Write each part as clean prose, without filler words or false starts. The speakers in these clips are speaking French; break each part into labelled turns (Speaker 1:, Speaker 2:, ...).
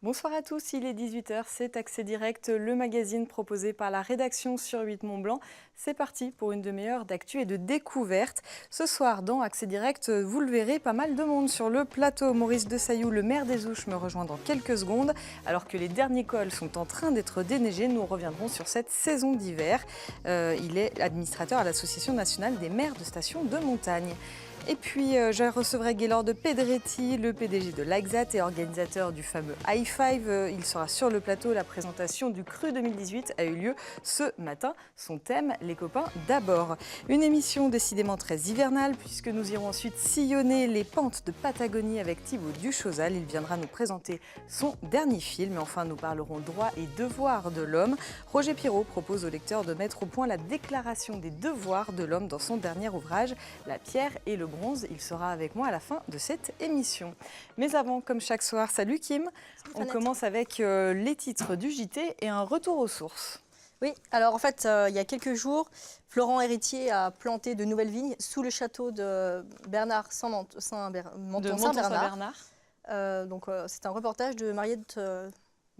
Speaker 1: Bonsoir à tous, il est 18 h, c'est Accès Direct, le magazine proposé par la rédaction sur 8 Mont-Blanc. C'est parti pour une demi-heure d'actu et de découverte. Ce soir, dans Accès Direct, vous le verrez, pas mal de monde sur le plateau. Maurice Desailloux, le maire des Ouches, me rejoint dans quelques secondes. Alors que les derniers cols sont en train d'être déneigés, nous reviendrons sur cette saison d'hiver. Il est administrateur à l'Association nationale des maires de stations de montagne. Et puis, je recevrai Gaylord Pedretti, le PDG de l'Axat et organisateur du fameux High Five. Il sera sur le plateau. La présentation du Cru 2018 a eu lieu ce matin. Son thème, les copains d'abord. Une émission décidément très hivernale puisque nous irons ensuite sillonner les pentes de Patagonie avec Thibaut Duchosal. Il viendra nous présenter son dernier film. Et enfin, nous parlerons droits et devoirs de l'homme. Roger Pirot propose au lecteur de mettre au point la déclaration des devoirs de l'homme dans son dernier ouvrage, La pierre et le bronze. Il sera avec moi à la fin de cette émission. Mais avant, comme chaque soir, salut Kim. On commence avec les titres du JT et un retour aux sources.
Speaker 2: Oui, alors en fait, il y a quelques jours, Florent Héritier a planté de nouvelles vignes sous le château de Bernard Saint-Bernard. C'est un reportage de Mariette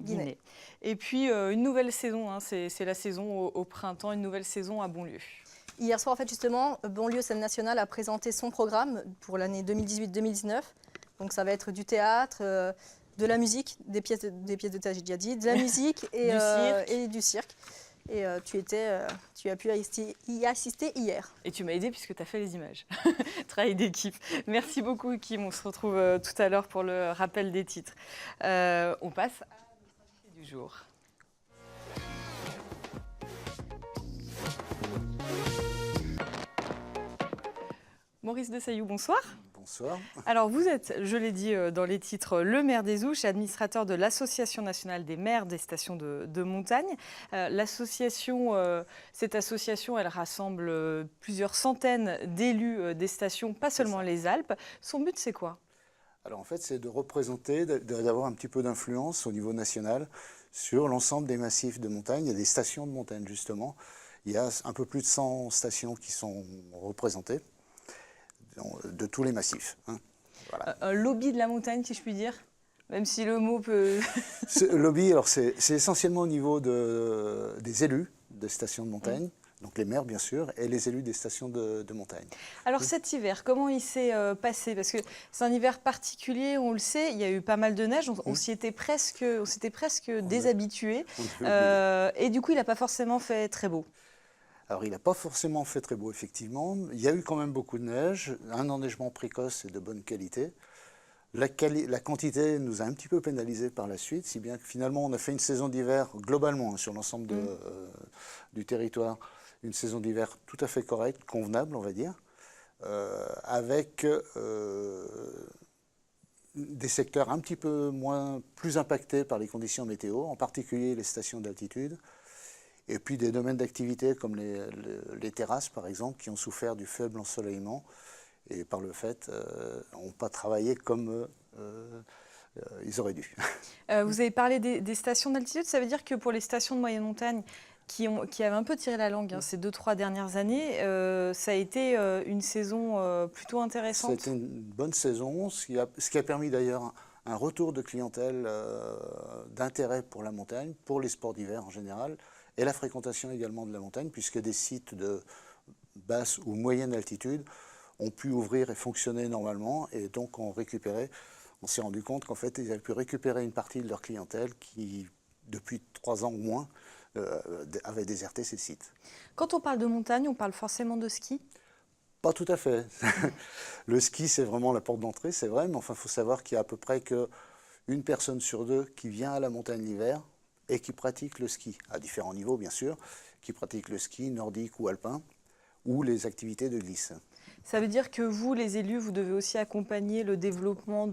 Speaker 2: Guinet.
Speaker 1: Et puis une nouvelle saison, hein, c'est la saison au printemps, une nouvelle saison à Bonlieu.
Speaker 2: Hier soir, en fait, justement, Bonlieu Scène Nationale a présenté son programme pour l'année 2018-2019. Donc ça va être du théâtre, de la musique, des pièces de théâtre, j'ai déjà dit, de la musique et du cirque. Et tu as pu y assister hier.
Speaker 1: Et tu m'as aidé puisque tu as fait les images. Travail d'équipe. Merci beaucoup Kim, on se retrouve tout à l'heure pour le rappel des titres. On passe à l'invité du jour. Maurice Desailloux, bonsoir.
Speaker 3: Bonsoir.
Speaker 1: Alors vous êtes, je l'ai dit dans les titres, le maire des Ouches, administrateur de l'Association nationale des maires des stations de montagne. Cette association, elle rassemble plusieurs centaines d'élus des stations, pas seulement les Alpes. Son but, c'est quoi?
Speaker 3: Alors en fait, c'est de représenter, d'avoir un petit peu d'influence au niveau national sur l'ensemble des massifs de montagne et des stations de montagne justement. Il y a un peu plus de 100 stations qui sont représentées de tous les massifs. Hein.
Speaker 1: Voilà. Un lobby de la montagne, si je puis dire, même si le mot peut...
Speaker 3: Lobby, alors c'est essentiellement au niveau des élus des stations de montagne, donc les maires bien sûr, et les élus des stations de montagne.
Speaker 1: Alors cet hiver, comment il s'est passé? Parce que c'est un hiver particulier, on le sait, il y a eu pas mal de neige, on s'était presque déshabitué, et du coup il n'a pas forcément fait très beau.
Speaker 3: Alors, il n'a pas forcément fait très beau, effectivement. Il y a eu quand même beaucoup de neige, un enneigement précoce et de bonne qualité. La quantité nous a un petit peu pénalisé par la suite, si bien que finalement, on a fait une saison d'hiver, globalement, sur l'ensemble du territoire, une saison d'hiver tout à fait correcte, convenable, on va dire, avec des secteurs un petit peu plus impactés par les conditions météo, en particulier les stations d'altitude. Et puis des domaines d'activité comme les terrasses, par exemple, qui ont souffert du faible ensoleillement et par le fait n'ont pas travaillé comme ils auraient dû.
Speaker 1: Vous avez parlé des stations d'altitude, ça veut dire que pour les stations de moyenne montagne qui avaient un peu tiré la langue ces 2-3 dernières années, ça a été une saison plutôt intéressante.
Speaker 3: C'était une bonne saison, ce qui a permis d'ailleurs un retour de clientèle d'intérêt pour la montagne, pour les sports d'hiver en général, et la fréquentation également de la montagne, puisque des sites de basse ou moyenne altitude ont pu ouvrir et fonctionner normalement, et donc on s'est rendu compte qu'en fait, ils avaient pu récupérer une partie de leur clientèle qui, depuis 3 ans ou moins, avait déserté ces sites.
Speaker 1: Quand on parle de montagne, on parle forcément de ski?
Speaker 3: Pas tout à fait. Le ski, c'est vraiment la porte d'entrée, c'est vrai, mais enfin, il faut savoir qu'il y a à peu près qu'une personne sur 2 qui vient à la montagne l'hiver et qui pratique le ski, à différents niveaux bien sûr, qui pratique le ski nordique ou alpin, ou les activités de glisse.
Speaker 1: Ça veut dire que vous, les élus, vous devez aussi accompagner le développement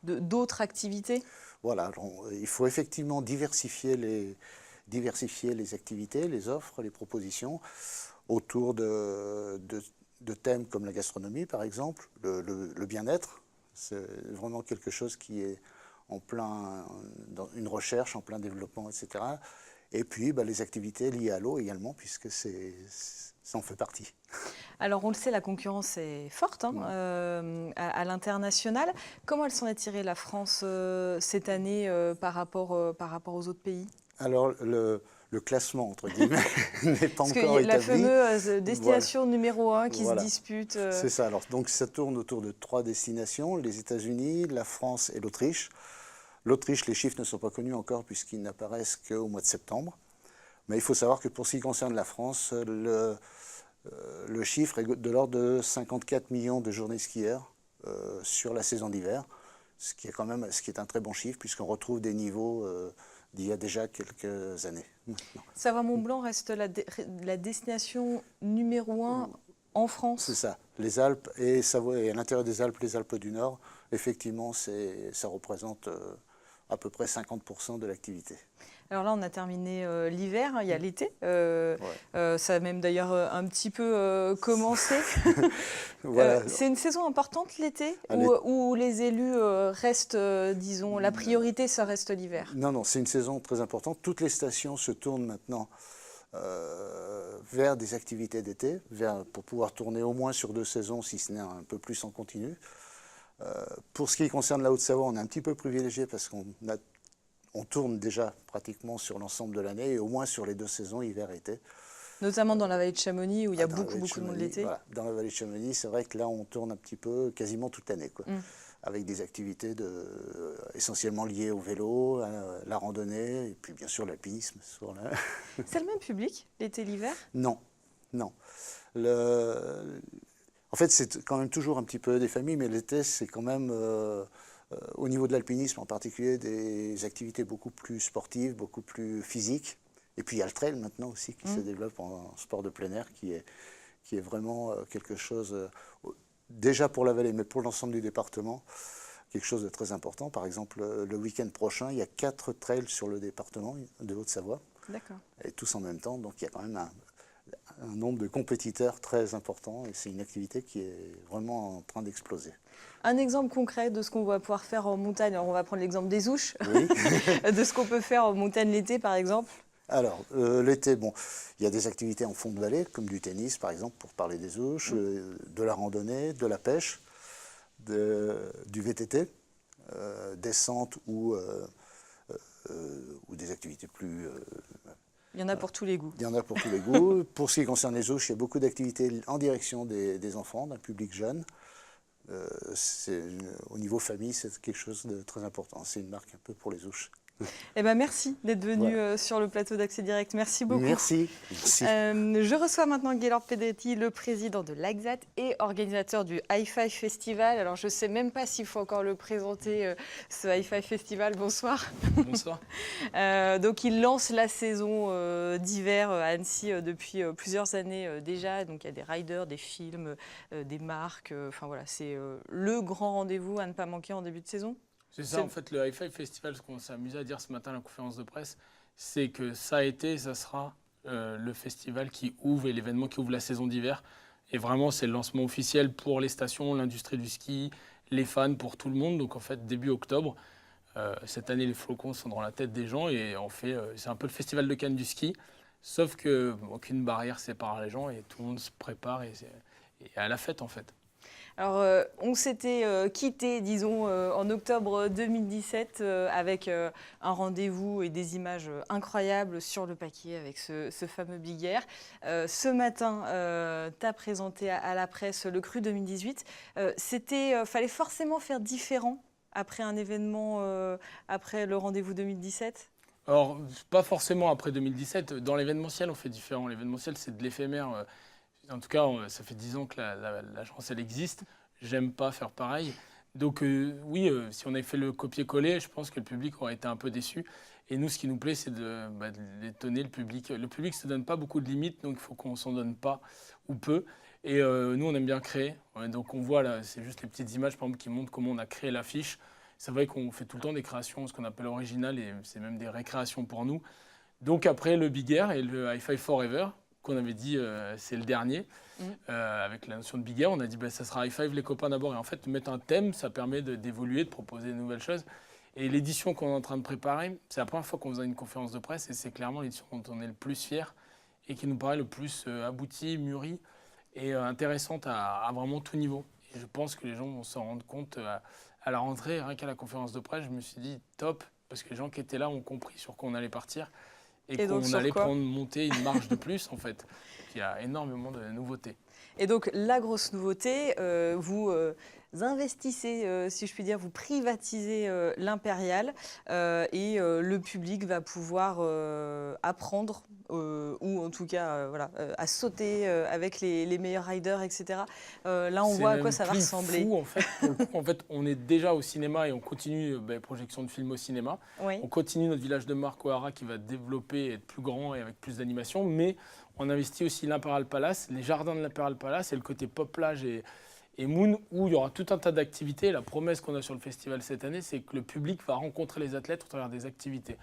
Speaker 1: d'autres activités? Voilà,
Speaker 3: il faut effectivement diversifier les activités, les offres, les propositions, autour de thèmes comme la gastronomie par exemple, le bien-être, c'est vraiment quelque chose qui est dans une recherche, en plein développement, etc. Et puis les activités liées à l'eau également, puisque ça en fait partie.
Speaker 1: Alors on le sait, la concurrence est forte à l'international. Comment elle s'en est tirée la France cette année par rapport aux autres pays?
Speaker 3: Alors le classement, entre guillemets, n'est pas
Speaker 1: Parce
Speaker 3: encore
Speaker 1: que la
Speaker 3: établi.
Speaker 1: fameuse destination numéro 1 qui
Speaker 3: Voilà.
Speaker 1: se dispute.
Speaker 3: C'est ça. Alors, donc ça tourne autour de 3 destinations, les États-Unis, la France et l'Autriche. L'Autriche, les chiffres ne sont pas connus encore puisqu'ils n'apparaissent qu'au mois de septembre. Mais il faut savoir que pour ce qui concerne la France, le chiffre est de l'ordre de 54 millions de journées skieurs sur la saison d'hiver, ce qui est un très bon chiffre puisqu'on retrouve des niveaux d'il y a déjà quelques années.
Speaker 1: Savoie-Mont-Blanc reste la destination numéro 1 en France.
Speaker 3: C'est ça. Les Alpes et Savoie, et à l'intérieur des Alpes, les Alpes du Nord, effectivement, ça représente à peu près 50% de l'activité.
Speaker 1: Alors là, on a terminé l'hiver, il y a l'été. Ça a même d'ailleurs un petit peu commencé.
Speaker 3: Voilà.
Speaker 1: C'est une saison importante l'été où les élus restent, disons, la priorité, ça reste l'hiver.
Speaker 3: Non, c'est une saison très importante. Toutes les stations se tournent maintenant vers des activités d'été, pour pouvoir tourner au moins sur 2 saisons, si ce n'est un peu plus en continu. Pour ce qui concerne la Haute-Savoie, on est un petit peu privilégié parce qu'on tourne déjà pratiquement sur l'ensemble de l'année et au moins sur les 2 saisons, hiver et été.
Speaker 1: Notamment dans la vallée de Chamonix où il y a beaucoup de monde l'été.
Speaker 3: Voilà. Dans la vallée de Chamonix, c'est vrai que là, on tourne un petit peu quasiment toute l'année, avec des activités essentiellement liées au vélo, à la randonnée et puis bien sûr l'alpinisme.
Speaker 1: C'est le même public, l'été, l'hiver?
Speaker 3: Non. En fait, c'est quand même toujours un petit peu des familles, mais l'été, c'est quand même, au niveau de l'alpinisme en particulier, des activités beaucoup plus sportives, beaucoup plus physiques. Et puis il y a le trail maintenant aussi qui se développe en sport de plein air, qui est vraiment quelque chose, déjà pour la vallée, mais pour l'ensemble du département, quelque chose de très important. Par exemple, le week-end prochain, il y a 4 trails sur le département de Haute-Savoie.
Speaker 1: D'accord.
Speaker 3: Et tous en même temps, donc il y a quand même un nombre de compétiteurs très important et c'est une activité qui est vraiment en train d'exploser.
Speaker 1: Un exemple concret de ce qu'on va pouvoir faire en montagne, alors on va prendre l'exemple des Ouches,
Speaker 3: Oui.
Speaker 1: de ce qu'on peut faire en montagne l'été par exemple.
Speaker 3: Alors, l'été, il y a des activités en fond de vallée, comme du tennis par exemple, pour parler des Ouches, de la randonnée, de la pêche, du VTT, descente ou des activités plus...
Speaker 1: Il y en a pour tous les goûts.
Speaker 3: Il y en a pour tous les goûts. Pour ce qui concerne les Ouches, il y a beaucoup d'activités en direction des enfants, d'un public jeune. Au niveau famille, c'est quelque chose de très important. C'est une marque un peu pour les Ouches.
Speaker 1: Eh ben merci d'être venu sur le plateau d'Accès Direct. Merci beaucoup.
Speaker 3: Merci.
Speaker 1: Je reçois maintenant Gaylord Pedretti, le président de l'AXAT et organisateur du High Five Festival. Alors je ne sais même pas s'il faut encore le présenter, ce High Five Festival. Bonsoir.
Speaker 4: Bonsoir.
Speaker 1: Donc il lance la saison d'hiver à Annecy depuis plusieurs années déjà. Donc il y a des riders, des films, des marques. Enfin voilà, c'est le grand rendez-vous à ne pas manquer en début de saison.
Speaker 4: C'est ça, en fait, le High Five Festival, ce qu'on s'est amusé à dire ce matin à la conférence de presse, c'est que ça a été et ça sera le festival qui ouvre et l'événement qui ouvre la saison d'hiver. Et vraiment, c'est le lancement officiel pour les stations, l'industrie du ski, les fans, pour tout le monde. Donc en fait, début octobre, cette année, les flocons sont dans la tête des gens et on fait, c'est un peu le festival de Cannes du ski, sauf qu'aucune barrière sépare les gens et tout le monde se prépare et à la fête en fait.
Speaker 1: Alors, on s'était quitté, disons, en octobre 2017 avec un rendez-vous et des images incroyables sur le paquet avec ce fameux Big Air. Ce matin, tu as présenté à la presse le Cru 2018. Fallait forcément faire différent après un événement, après le rendez-vous 2017 ?
Speaker 4: Alors, pas forcément après 2017. Dans l'événementiel, on fait différent. L'événementiel, c'est de l'éphémère. En tout cas, ça fait 10 ans que l'agence, elle existe. J'aime pas faire pareil. Donc oui, si on avait fait le copier-coller, je pense que le public aurait été un peu déçu. Et nous, ce qui nous plaît, c'est d'étonner le public. Le public ne se donne pas beaucoup de limites, donc il faut qu'on ne s'en donne pas ou peu. Et nous, on aime bien créer. Donc on voit là, c'est juste les petites images par exemple, qui montrent comment on a créé l'affiche. C'est vrai qu'on fait tout le temps des créations, ce qu'on appelle originales, et c'est même des récréations pour nous. Donc après, le Big Air et le High Five Forever, qu'on avait dit c'est le dernier, avec la notion de Big Air, on a dit ça sera High Five les copains d'abord. Et en fait, mettre un thème, ça permet d'évoluer, de proposer de nouvelles choses. Et l'édition qu'on est en train de préparer, c'est la première fois qu'on faisait une conférence de presse et c'est clairement l'édition dont on est le plus fier et qui nous paraît le plus aboutie, mûrie et intéressante à vraiment tout niveau. Et je pense que les gens vont s'en rendre compte à la rentrée, rien qu'à la conférence de presse, je me suis dit top, parce que les gens qui étaient là ont compris sur quoi on allait partir et qu'on allait monter une marge de plus en fait. Il y a énormément de nouveautés.
Speaker 1: Et donc la grosse nouveauté, vous investissez, si je puis dire, vous privatisez l'Impérial et le public va pouvoir apprendre ou en tout cas voilà, à sauter avec les meilleurs riders, etc. Là, on voit à quoi ça va ressembler.
Speaker 4: Fou, en fait, pour le coup, en fait, on est déjà au cinéma et on continue projection de films au cinéma.
Speaker 1: Oui.
Speaker 4: On continue notre village de marque O'Hara qui va développer, être plus grand et avec plus d'animation, mais on investit aussi l'Imperial Palace, les jardins de l'Imperial Palace et le côté pop plage et Moon, où il y aura tout un tas d'activités. La promesse qu'on a sur le festival cette année, c'est que le public va rencontrer les athlètes au travers des activités.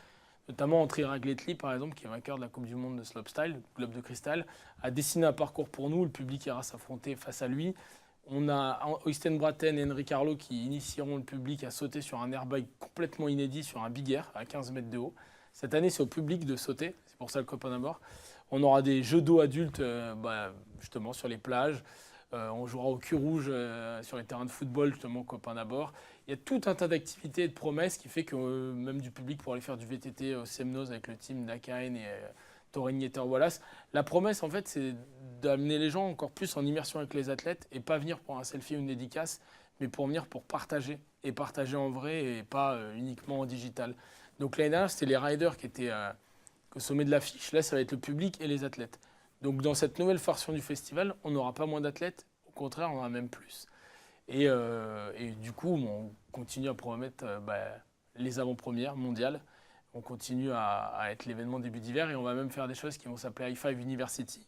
Speaker 4: Notamment André Ragletli, par exemple, qui est vainqueur de la Coupe du Monde de slopestyle, Globe de Cristal, a dessiné un parcours pour nous. Le public ira s'affronter face à lui. On a Øystein Bratten et Henrik Harlow qui initieront le public à sauter sur un airbike complètement inédit sur un big air à 15 mètres de haut. Cette année, c'est au public de sauter. C'est pour ça le copain d'abord. On aura des jeux d'eau adultes justement sur les plages. On jouera au cul rouge sur les terrains de football, justement, copain d'abord. Il y a tout un tas d'activités et de promesses qui fait que même du public pour aller faire du VTT au Semnoz avec le team Dakaen et Torigny Wallace. La promesse, en fait, c'est d'amener les gens encore plus en immersion avec les athlètes et pas venir pour un selfie ou une dédicace, mais pour venir pour partager et partager en vrai et pas uniquement en digital. Donc l'année dernière, c'était les riders qui étaient au sommet de l'affiche. Là, ça va être le public et les athlètes. Donc dans cette nouvelle version du festival, on n'aura pas moins d'athlètes, au contraire, on en a même plus. Et du coup, on continue à promettre les avant-premières mondiales. On continue à être l'événement début d'hiver et on va même faire des choses qui vont s'appeler High Five University.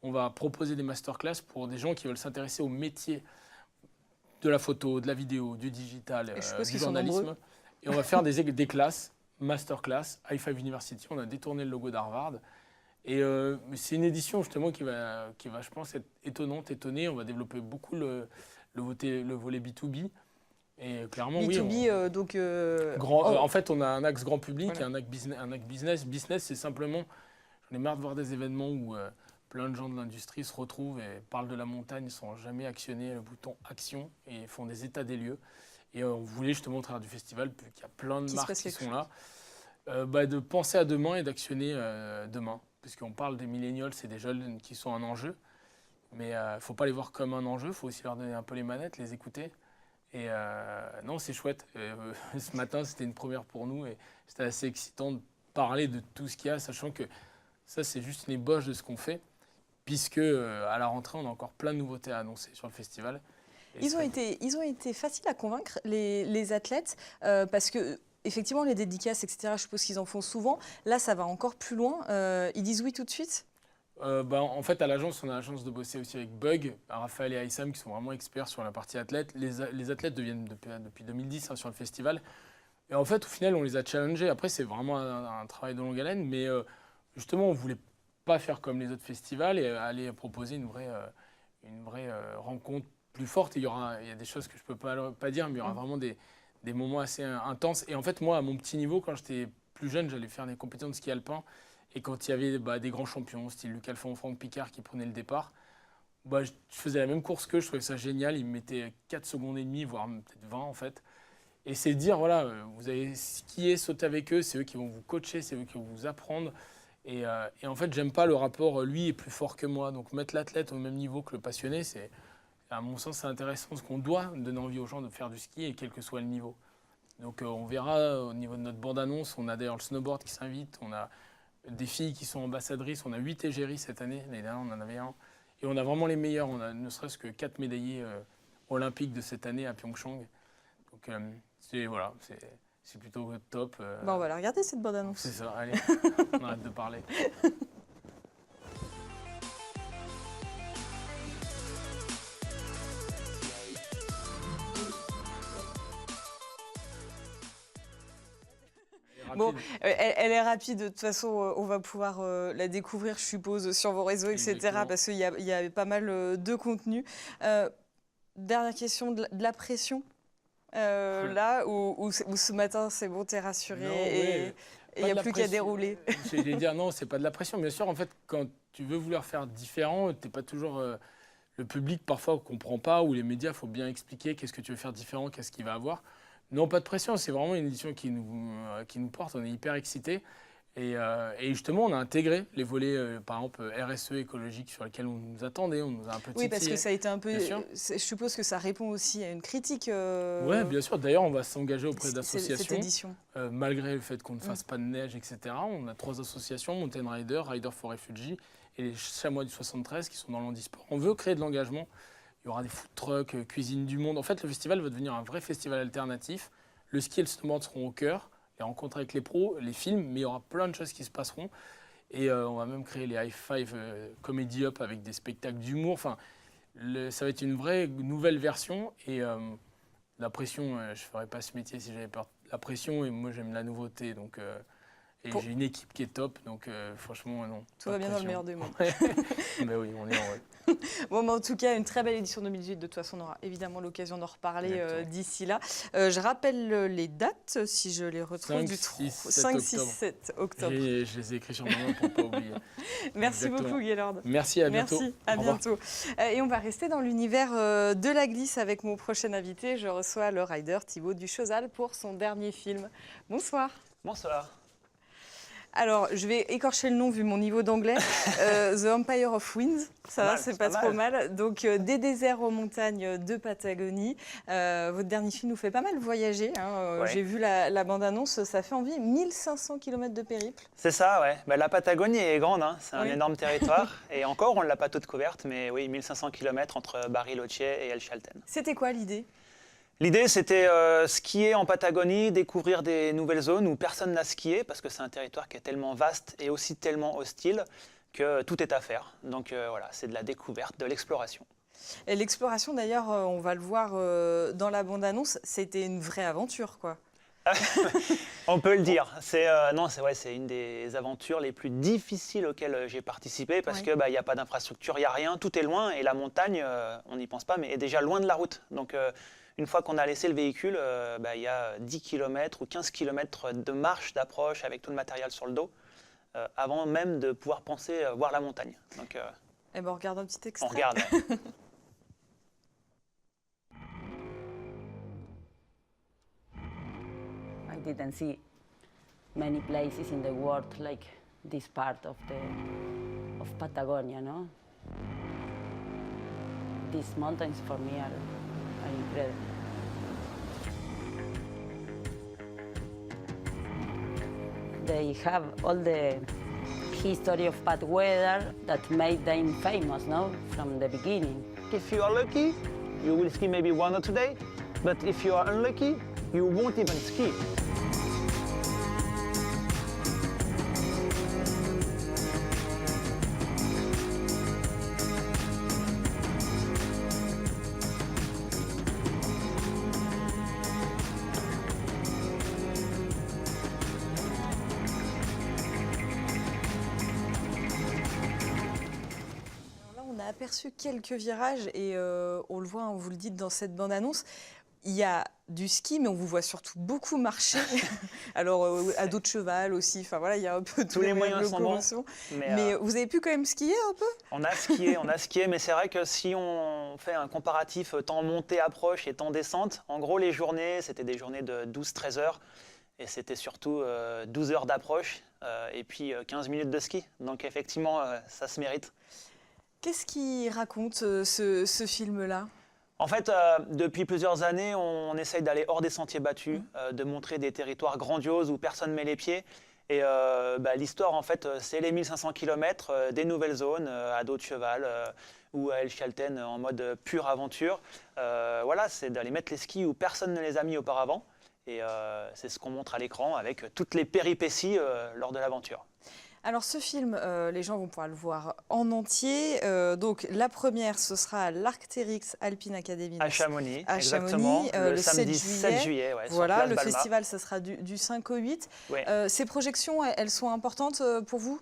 Speaker 4: On va proposer des masterclass pour des gens qui veulent s'intéresser au métier de la photo, de la vidéo, du digital, du journalisme. Et on va faire des classes, masterclass, High Five University. On a détourné le logo d'Harvard. Et c'est une édition justement qui va, je pense, être étonnée. On va développer beaucoup le volet B2B. Et clairement,
Speaker 1: B2B,
Speaker 4: oui. En fait, on a un axe grand public et un axe business. Business, c'est simplement, j'en ai marre de voir des événements où plein de gens de l'industrie se retrouvent et parlent de la montagne sans jamais actionner le bouton action et font des états des lieux. Et on voulait justement, au travers du festival, qu'il y a plein de marques qui sont là, de penser à demain et d'actionner demain. Parce qu'on parle des millennials, c'est des jeunes qui sont un enjeu. Mais il ne faut pas les voir comme un enjeu, il faut aussi leur donner un peu les manettes, les écouter. Et non, c'est chouette. Ce matin, c'était une première pour nous et c'était assez excitant de parler de tout ce qu'il y a, sachant que ça, c'est juste une ébauche de ce qu'on fait, puisque à la rentrée, on a encore plein de nouveautés à annoncer sur le festival.
Speaker 1: Ils ont été faciles à convaincre, les athlètes, parce que effectivement, les dédicaces, etc., je suppose qu'ils en font souvent. Là, ça va encore plus loin. Ils disent oui tout de suite ?
Speaker 4: En fait, à l'agence, on a la chance de bosser aussi avec Bug, Raphaël et Aïssam, qui sont vraiment experts sur la partie athlète. Les athlètes deviennent depuis 2010 sur le festival. Et en fait, au final, on les a challengés. Après, c'est vraiment un travail de longue haleine. Mais justement, on ne voulait pas faire comme les autres festivals et aller proposer une vraie rencontre plus forte. Et il y a des choses que je ne peux pas dire, mais il y aura vraiment des moments assez intenses. Et en fait, moi, à mon petit niveau, quand j'étais plus jeune, j'allais faire des compétitions de ski alpin. Et quand il y avait des grands champions, style Luc Alphon, Franck Picard, qui prenaient le départ, je faisais la même course qu'eux, je trouvais ça génial. Ils me mettaient 4 secondes et demie, voire peut-être 20 en fait. Et c'est dire, voilà, vous allez skier, sauter avec eux, c'est eux qui vont vous coacher, c'est eux qui vont vous apprendre. Et en fait, j'aime pas le rapport, lui est plus fort que moi. Donc mettre l'athlète au même niveau que le passionné, à mon sens, c'est intéressant. Ce qu'on doit donner envie aux gens de faire du ski, et quel que soit le niveau. Donc on verra au niveau de notre bande-annonce. On a d'ailleurs le snowboard qui s'invite, on a des filles qui sont ambassadrices. On a 8 égéries cette année. L'année dernière, on en avait un. Et on a vraiment les meilleurs. On a ne serait-ce que 4 médaillés olympiques de cette année à Pyeongchang. Donc, c'est plutôt top.
Speaker 1: On va la regarder, cette bande-annonce.
Speaker 4: C'est ça, allez, on arrête de parler.
Speaker 1: Bon, elle est rapide, de toute façon, on va pouvoir la découvrir, je suppose, sur vos réseaux, etc.
Speaker 4: Exactement.
Speaker 1: Parce qu'il y a pas mal de contenu. Dernière question, de la pression. là, ou ce matin, c'est bon, t'es rassuré
Speaker 4: Non,
Speaker 1: et
Speaker 4: ouais,
Speaker 1: il n'y a plus qu'à dérouler?
Speaker 4: J'allais dire non, c'est pas de la pression. Bien sûr, en fait, quand tu veux vouloir faire différent, t'es pas toujours... le public, parfois, ne comprend pas, ou les médias, il faut bien expliquer qu'est-ce que tu veux faire différent, qu'est-ce qu'il va avoir. Non, pas de pression, c'est vraiment une édition qui nous porte, on est hyper excités. Et justement, on a intégré les volets, par exemple, RSE écologique sur lesquels on nous attendait, on nous a un peu titillé.
Speaker 1: Oui, parce que ça a été un peu...
Speaker 4: Bien sûr.
Speaker 1: Je suppose que ça répond aussi à une critique.
Speaker 4: Oui, bien sûr. D'ailleurs, on va s'engager auprès
Speaker 1: Cette
Speaker 4: d'associations.
Speaker 1: édition.
Speaker 4: Malgré le fait qu'on ne fasse pas de neige, etc. On a 3 associations, Mountain Rider, Rider for Refugee et les Chamois du 73 qui sont dans l'handisport. On veut créer de l'engagement. Il y aura des food trucks, cuisine du monde. En fait, le festival va devenir un vrai festival alternatif. Le ski et le snowboard seront au cœur. Les rencontres avec les pros, les films, mais il y aura plein de choses qui se passeront. Et on va même créer les High Five Comedy Up avec des spectacles d'humour. Enfin, ça va être une vraie nouvelle version. Et la pression, je ne ferais pas ce métier si j'avais peur de la pression. Et moi, j'aime la nouveauté. Donc, et j'ai une équipe qui est top. Donc, franchement, non.
Speaker 1: Tout va bien dans le meilleur des mondes.
Speaker 4: Mais oui, on est heureux.
Speaker 1: Bon, mais en tout cas, une très belle édition 2018. De toute façon, on aura évidemment l'occasion d'en reparler d'ici là. Je rappelle les dates, si je les retrouve. 5, 6, 7 octobre.
Speaker 4: Je les ai écrits sur mon nom pour ne pas oublier.
Speaker 1: Merci
Speaker 4: Exactement.
Speaker 1: beaucoup, Gaylord.
Speaker 4: Merci, à bientôt.
Speaker 1: Merci, à bientôt. Et on va rester dans l'univers de la glisse avec mon prochain invité. Je reçois le rider Thibaut Duchosal pour son dernier film. Bonsoir.
Speaker 5: Bonsoir.
Speaker 1: Alors, je vais écorcher le nom vu mon niveau d'anglais. The Empire of Winds, ça va, c'est pas trop mal. Donc, des déserts aux montagnes de Patagonie. Votre dernier film nous fait pas mal voyager. Hein.
Speaker 5: Ouais.
Speaker 1: J'ai vu la bande-annonce, ça fait envie. 1500 km de périple.
Speaker 5: C'est ça, ouais. Bah, la Patagonie est grande, hein. C'est un
Speaker 1: Oui.
Speaker 5: énorme territoire. Et encore, on ne l'a pas toute couverte, mais oui, 1500 km entre Bariloche et El Chalten.
Speaker 1: C'était quoi l'idée?
Speaker 5: L'idée, c'était skier en Patagonie, découvrir des nouvelles zones où personne n'a skié, parce que c'est un territoire qui est tellement vaste et aussi tellement hostile que tout est à faire. Donc voilà, c'est de la découverte, de l'exploration.
Speaker 1: Et l'exploration, d'ailleurs, on va le voir dans la bande-annonce, c'était une vraie aventure, quoi.
Speaker 5: On peut le dire. Non, c'est une des aventures les plus difficiles auxquelles j'ai participé parce que y a pas d'infrastructure, il n'y a rien, tout est loin et la montagne, on n'y pense pas, mais est déjà loin de la route. Donc une fois qu'on a laissé le véhicule, il y a 10 km ou 15 km de marche, d'approche avec tout le matériel sur le dos, avant même de pouvoir penser voir la montagne. Donc,
Speaker 1: Eh ben, on regarde un petit extrait.
Speaker 5: on regarde.
Speaker 6: I didn't see many places in the world like this part of Patagonia, no? These mountains for me are incredible. They have all the history of bad weather that made them famous, no? From the beginning.
Speaker 5: If you are lucky, you will ski maybe 1 or 2 days, but if you are unlucky, you won't even ski.
Speaker 1: Là, on a aperçu quelques virages et on le voit, on vous le dit dans cette bande-annonce. Il y a du ski, mais on vous voit surtout beaucoup marcher. Alors, à dos de cheval aussi. Enfin voilà, il y a un peu
Speaker 5: Tous les moyens sont bons.
Speaker 1: Mais vous avez pu quand même skier un peu?
Speaker 5: On a skié, mais c'est vrai que si on fait un comparatif temps montée, approche et temps descente, en gros les journées, c'était des journées de 12-13 heures. Et c'était surtout 12 heures d'approche et puis 15 minutes de ski. Donc effectivement, ça se mérite.
Speaker 1: Qu'est-ce qui raconte ce film-là?
Speaker 5: En fait, depuis plusieurs années, on essaye d'aller hors des sentiers battus, de montrer des territoires grandioses où personne ne met les pieds. Et l'histoire, en fait, c'est les 1500 km, des nouvelles zones, à dos de cheval ou à El Chalten en mode pure aventure. Voilà, c'est d'aller mettre les skis où personne ne les a mis auparavant. Et c'est ce qu'on montre à l'écran avec toutes les péripéties lors de l'aventure.
Speaker 1: Alors ce film, les gens vont pouvoir le voir en entier. Donc la première, ce sera à l'Arc'teryx Alpine Academy.
Speaker 5: À Chamonix,
Speaker 1: à
Speaker 5: exactement.
Speaker 1: Chamonix,
Speaker 5: le samedi 7 juillet. Ouais,
Speaker 1: voilà, le
Speaker 5: Balma.
Speaker 1: festival, ce sera du 5 au 8.
Speaker 5: Ouais.
Speaker 1: Ces projections, elles sont importantes pour vous?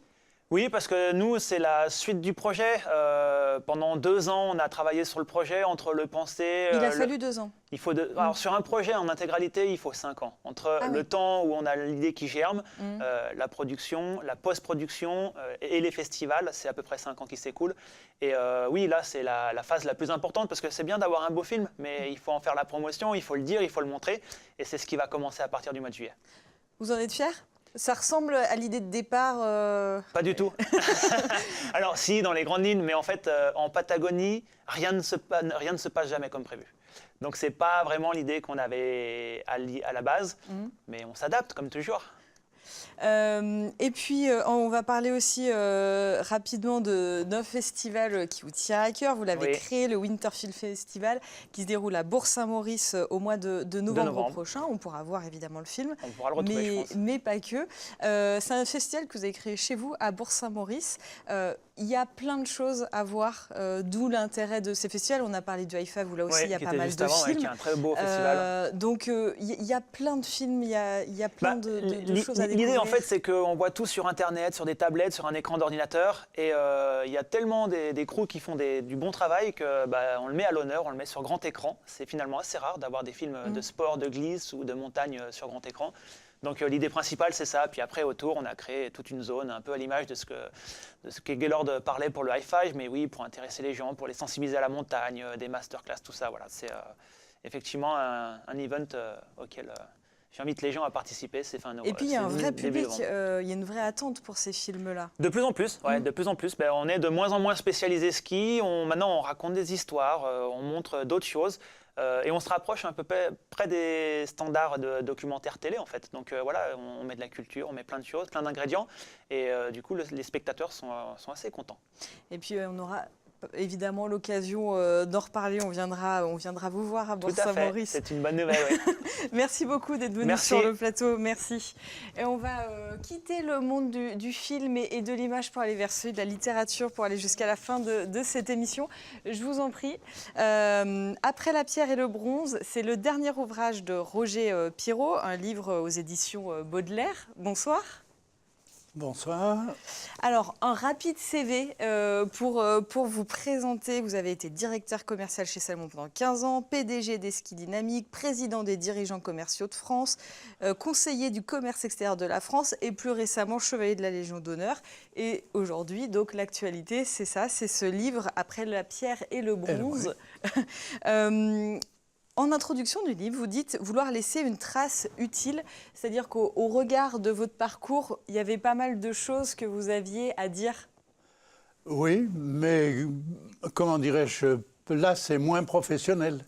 Speaker 5: Oui, parce que nous, c'est la suite du projet. Pendant 2 ans, on a travaillé sur le projet, entre le penser...
Speaker 2: Il a fallu 2 ans.
Speaker 5: Alors, sur un projet en intégralité, il faut 5 ans. Entre le temps où on a l'idée qui germe, la production, la post-production et les festivals, c'est à peu près 5 ans qui s'écoulent. Et oui, là, c'est la phase la plus importante, parce que c'est bien d'avoir un beau film, mais il faut en faire la promotion, il faut le dire, il faut le montrer. Et c'est ce qui va commencer à partir du mois de juillet.
Speaker 1: Vous en êtes fiers? Ça ressemble à l'idée de départ
Speaker 5: Pas du tout. Alors si, dans les grandes lignes, mais en fait, en Patagonie, rien ne se passe jamais comme prévu. Donc c'est pas vraiment l'idée qu'on avait à la base, mais on s'adapte comme toujours.
Speaker 1: Et puis, on va parler aussi rapidement d'un festival qui vous tient à cœur. Vous l'avez créé, le Winterfield Festival, qui se déroule à Bourg-Saint-Maurice au mois de novembre prochain. On pourra voir évidemment le film,
Speaker 5: On pourra le retrouver, je pense.
Speaker 1: mais pas que. C'est un festival que vous avez créé chez vous, à Bourg-Saint-Maurice. Il y a plein de choses à voir, d'où l'intérêt de ces festivals. On a parlé du High Five, où là aussi il y a pas mal de films.
Speaker 5: Qui est un très beau festival.
Speaker 1: Donc il y a plein de films, il y a plein de choses à découvrir.
Speaker 5: L'idée en fait, c'est qu'on voit tout sur Internet, sur des tablettes, sur un écran d'ordinateur. Et il y a tellement des crews qui font du bon travail qu'on le met à l'honneur, on le met sur grand écran. C'est finalement assez rare d'avoir des films de sport, de glisse ou de montagne sur grand écran. Donc l'idée principale, c'est ça. Puis après, autour, on a créé toute une zone, un peu à l'image de ce que Gaylord parlait pour le High Five, mais oui, pour intéresser les gens, pour les sensibiliser à la montagne, des masterclass, tout ça. Voilà, c'est effectivement un event auquel j'invite les gens à participer. C'est fin
Speaker 1: Et puis, il y a un vrai public, il y a une vraie attente pour ces films-là.
Speaker 5: De plus en plus, de plus en plus. On est de moins en moins spécialisé ski. Maintenant, on raconte des histoires, on montre d'autres choses. Et on se rapproche un peu près des standards de documentaires télé, en fait. Donc voilà, on met de la culture, on met plein de choses, plein d'ingrédients. Et du coup, les spectateurs sont assez contents.
Speaker 1: Et puis, on aura évidemment l'occasion d'en reparler. On viendra vous voir à Bourg-Saint-Maurice.
Speaker 5: C'est une bonne nouvelle, oui.
Speaker 1: Merci beaucoup d'être venu sur le plateau. Merci. Et on va quitter le monde du film et de l'image pour aller vers celui de la littérature, pour aller jusqu'à la fin de cette émission. Je vous en prie. Après la pierre et le bronze, c'est le dernier ouvrage de Roger Pirot, un livre aux éditions Baudelaire. Bonsoir.
Speaker 7: Bonsoir.
Speaker 1: Alors, un rapide CV pour vous présenter. Vous avez été directeur commercial chez Salomon pendant 15 ans, PDG des Skis Dynamiques, président des dirigeants commerciaux de France, conseiller du commerce extérieur de la France et plus récemment chevalier de la Légion d'honneur. Et aujourd'hui, donc l'actualité, c'est ça, c'est ce livre Après la pierre et le bronze. En introduction du livre, vous dites vouloir laisser une trace utile, c'est-à-dire qu'au regard de votre parcours, il y avait pas mal de choses que vous aviez à dire.
Speaker 7: Oui, mais comment dirais-je, là c'est moins professionnel.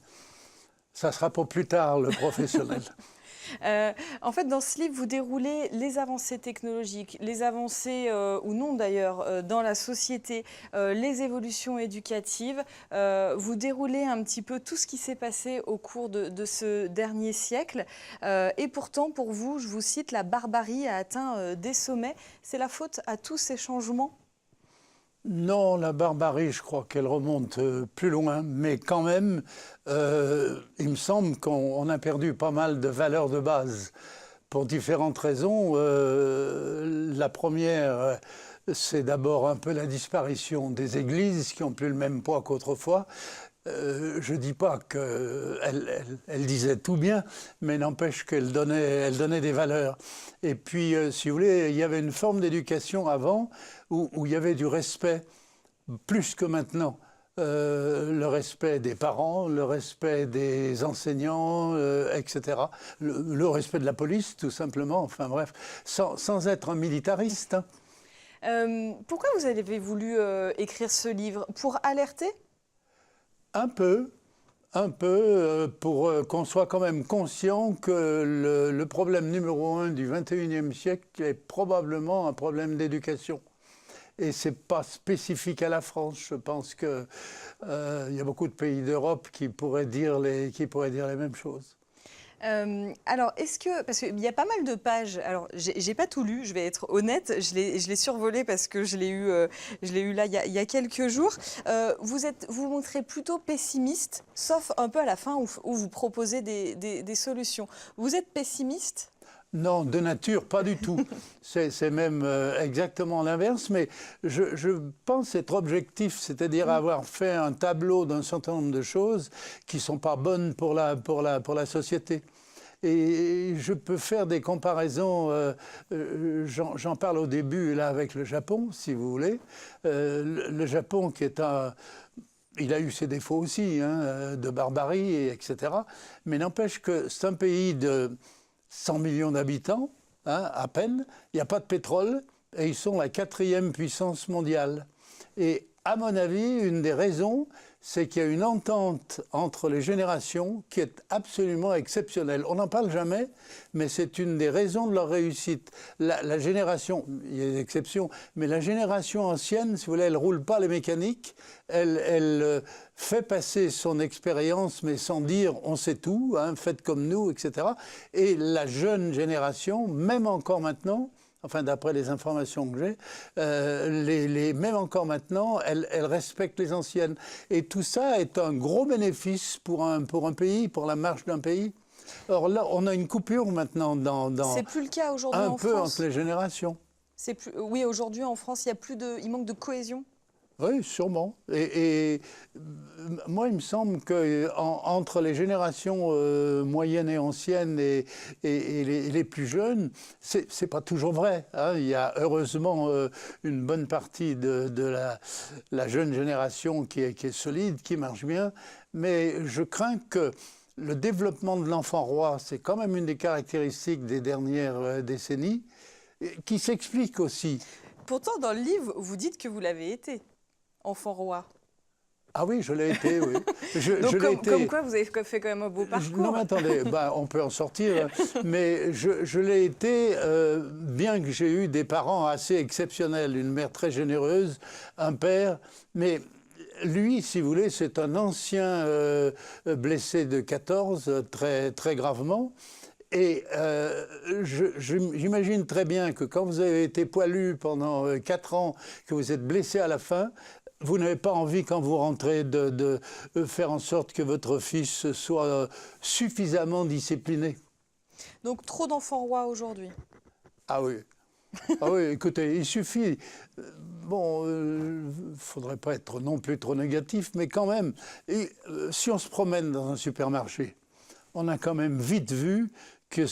Speaker 7: Ça sera pour plus tard, le professionnel.
Speaker 1: En fait, dans ce livre, vous déroulez les avancées technologiques, les avancées, ou non d'ailleurs, dans la société, les évolutions éducatives. Vous déroulez un petit peu tout ce qui s'est passé au cours de ce dernier siècle. Et pourtant, pour vous, je vous cite, la barbarie a atteint des sommets. C'est la faute à tous ces changements ?
Speaker 7: Non, la barbarie, je crois qu'elle remonte plus loin, mais quand même, il me semble qu'on a perdu pas mal de valeurs de base pour différentes raisons. La première, c'est d'abord un peu la disparition des églises qui n'ont plus le même poids qu'autrefois. Je ne dis pas qu'elle disait tout bien, mais n'empêche qu'elle donnait des valeurs. Et puis, si vous voulez, il y avait une forme d'éducation avant où il y avait du respect, plus que maintenant. Le respect des parents, le respect des enseignants, etc. Le respect de la police, tout simplement. Enfin bref, sans être un militariste.
Speaker 1: Pourquoi vous avez voulu écrire ce livre? Pour alerter ?
Speaker 7: Un peu, pour qu'on soit quand même conscient que le problème numéro 1 du XXIe siècle est probablement un problème d'éducation. Et ce n'est pas spécifique à la France. Je pense qu'il y a beaucoup de pays d'Europe qui pourraient dire les mêmes choses.
Speaker 1: Alors, est-ce que, parce qu'il y a pas mal de pages, alors j'ai pas tout lu, je vais être honnête, je l'ai survolé parce que je l'ai eu là il y a quelques jours. Vous montrez plutôt pessimiste, sauf un peu à la fin où vous proposez des solutions. Vous êtes pessimiste ?
Speaker 7: Non, de nature, pas du tout. C'est même exactement l'inverse, mais je pense être objectif, c'est-à-dire avoir fait un tableau d'un certain nombre de choses qui ne sont pas bonnes pour la société. Et je peux faire des comparaisons, j'en parle au début là avec le Japon, si vous voulez. Le Japon qui est il a eu ses défauts aussi, hein, de barbarie, etc. Mais n'empêche que c'est un pays de 100 millions d'habitants, hein, à peine. Il n'y a pas de pétrole et ils sont la 4e puissance mondiale. Et à mon avis, une des raisons, c'est qu'il y a une entente entre les générations qui est absolument exceptionnelle. On n'en parle jamais, mais c'est une des raisons de leur réussite. La génération, il y a des exceptions, mais la génération ancienne, si vous voulez, elle ne roule pas les mécaniques, elle fait passer son expérience, mais sans dire on sait tout, hein, faites comme nous, etc. Et la jeune génération, même encore maintenant, enfin d'après les informations que j'ai, même encore maintenant, elles respectent les anciennes. Et tout ça est un gros bénéfice pour un pays, pour la marche d'un pays. Or là, on a une coupure maintenant
Speaker 1: C'est plus le cas aujourd'hui en France.
Speaker 7: Un peu entre les générations.
Speaker 1: Oui, aujourd'hui en France, il manque de cohésion.
Speaker 7: Oui, sûrement. Et moi, il me semble qu'entre les générations moyennes et anciennes et les plus jeunes, c'est pas toujours vrai, hein. Il y a heureusement une bonne partie de la jeune génération qui est solide, qui marche bien, mais je crains que le développement de l'enfant roi, c'est quand même une des caractéristiques des dernières décennies, qui s'explique aussi.
Speaker 1: Pourtant, dans le livre, vous dites que vous l'avez été. Enfant roi.
Speaker 7: Ah oui, je l'ai été, oui.
Speaker 1: Comme quoi, vous avez fait quand même un beau parcours.
Speaker 7: Non, mais attendez, on peut en sortir. Mais je l'ai été, bien que j'ai eu des parents assez exceptionnels, une mère très généreuse, un père. Mais lui, si vous voulez, c'est un ancien blessé de 14, très, très gravement. Et j'imagine très bien que quand vous avez été poilu pendant 4 ans, que vous êtes blessé à la fin, vous n'avez pas envie, quand vous rentrez, de faire en sorte que votre fils soit suffisamment discipliné.
Speaker 1: Donc, trop d'enfants rois aujourd'hui.
Speaker 7: Ah oui. Ah oui, écoutez, il suffit... Bon, faudrait pas être non plus trop négatif, mais quand même, si on se promène dans un supermarché, on a quand même vite vu que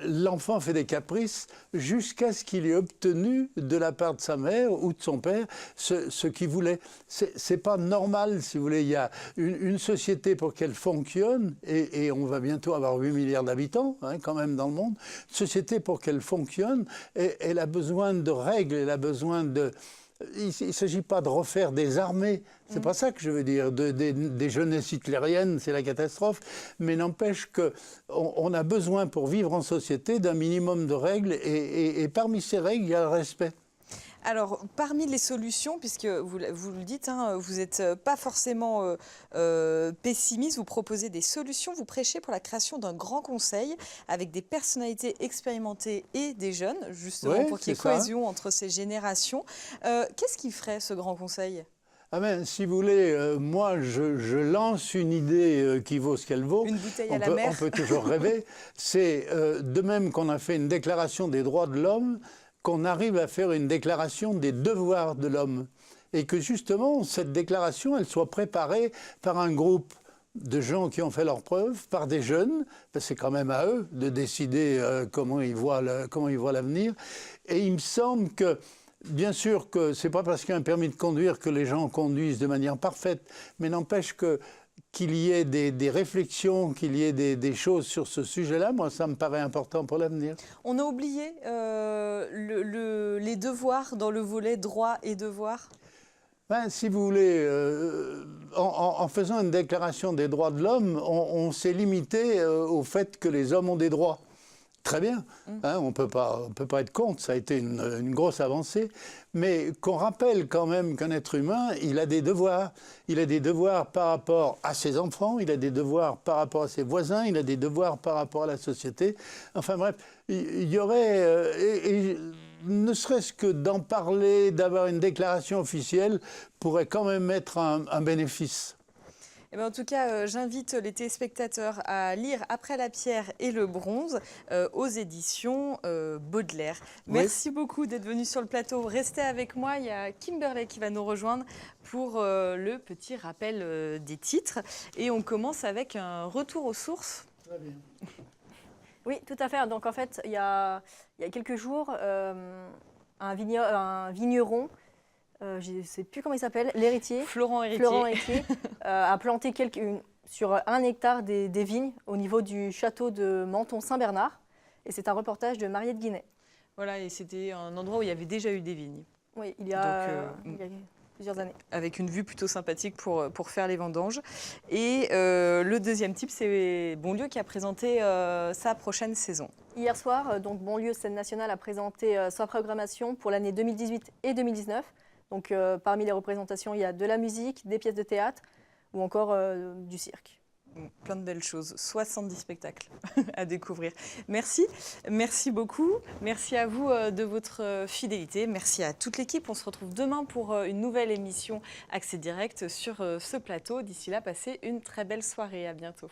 Speaker 7: l'enfant fait des caprices jusqu'à ce qu'il ait obtenu de la part de sa mère ou de son père ce qu'il voulait. C'est pas normal, si vous voulez. Il y a une société pour qu'elle fonctionne, et on va bientôt avoir 8 milliards d'habitants, hein, quand même dans le monde. Une société pour qu'elle fonctionne, elle a besoin de règles, elle a besoin de... Il ne s'agit pas de refaire des armées, c'est pas ça que je veux dire, des jeunesses hitlériennes, c'est la catastrophe, mais n'empêche qu'on a besoin pour vivre en société d'un minimum de règles, et parmi ces règles, il y a le respect.
Speaker 1: Alors, parmi les solutions, puisque vous le dites, hein, vous n'êtes pas forcément pessimiste, vous proposez des solutions, vous prêchez pour la création d'un grand conseil avec des personnalités expérimentées et des jeunes, justement pour qu'il y ait cohésion entre ces générations. Qu'est-ce qui ferait ce grand conseil ?
Speaker 7: Ah ben, si vous voulez, moi, je lance une idée qui vaut ce qu'elle vaut.
Speaker 1: Une bouteille à la mer.
Speaker 7: On peut toujours rêver. C'est de même qu'on a fait une déclaration des droits de l'homme, qu'on arrive à faire une déclaration des devoirs de l'homme. Et que justement, cette déclaration, elle soit préparée par un groupe de gens qui ont fait leurs preuves, par des jeunes, parce que c'est quand même à eux de décider comment ils voient l'avenir. Et il me semble que, bien sûr que ce n'est pas parce qu'il y a un permis de conduire que les gens conduisent de manière parfaite, mais n'empêche qu'il y ait des réflexions, qu'il y ait des choses sur ce sujet-là, moi, ça me paraît important pour l'avenir.
Speaker 1: On a oublié les devoirs dans le volet droits et devoirs.
Speaker 7: Ben, si vous voulez, en faisant une déclaration des droits de l'homme, on s'est limité au fait que les hommes ont des droits. Très bien, hein, on peut pas être contre, ça a été une grosse avancée, mais qu'on rappelle quand même qu'un être humain, il a des devoirs. Il a des devoirs par rapport à ses enfants, il a des devoirs par rapport à ses voisins, il a des devoirs par rapport à la société. Enfin bref, il y aurait... ne serait-ce que d'en parler, d'avoir une déclaration officielle, pourrait quand même être un bénéfice.
Speaker 1: Eh ben, en tout cas, j'invite les téléspectateurs à lire Après la pierre et le bronze aux éditions Baudelaire.
Speaker 3: Oui.
Speaker 1: Merci beaucoup d'être venu sur le plateau. Restez avec moi, il y a Kimberley qui va nous rejoindre pour le petit rappel des titres. Et on commence avec un retour aux sources.
Speaker 7: Très bien.
Speaker 2: Oui, tout à fait. Donc en fait, il y a quelques jours, un vigneron, je ne sais plus comment il s'appelle, l'héritier,
Speaker 1: Florent Héritier.
Speaker 2: Florent Héritier, a planté sur 1 hectare des vignes au niveau du château de Menton-Saint-Bernard. Et c'est un reportage de Mariette Guinet.
Speaker 1: Voilà, et c'était un endroit où il y avait déjà eu des vignes.
Speaker 2: Oui, il y a
Speaker 1: Donc,
Speaker 2: plusieurs années.
Speaker 1: Avec une vue plutôt sympathique pour faire les vendanges. Et le deuxième type, c'est Bonlieu qui a présenté sa prochaine saison.
Speaker 2: Hier soir, donc Bonlieu Scène Nationale a présenté sa programmation pour l'année 2018 et 2019. Donc parmi les représentations, il y a de la musique, des pièces de théâtre ou encore du cirque.
Speaker 1: Plein de belles choses, 70 spectacles à découvrir. Merci beaucoup. Merci à vous de votre fidélité. Merci à toute l'équipe. On se retrouve demain pour une nouvelle émission Accès Direct sur ce plateau. D'ici là, passez une très belle soirée. À bientôt.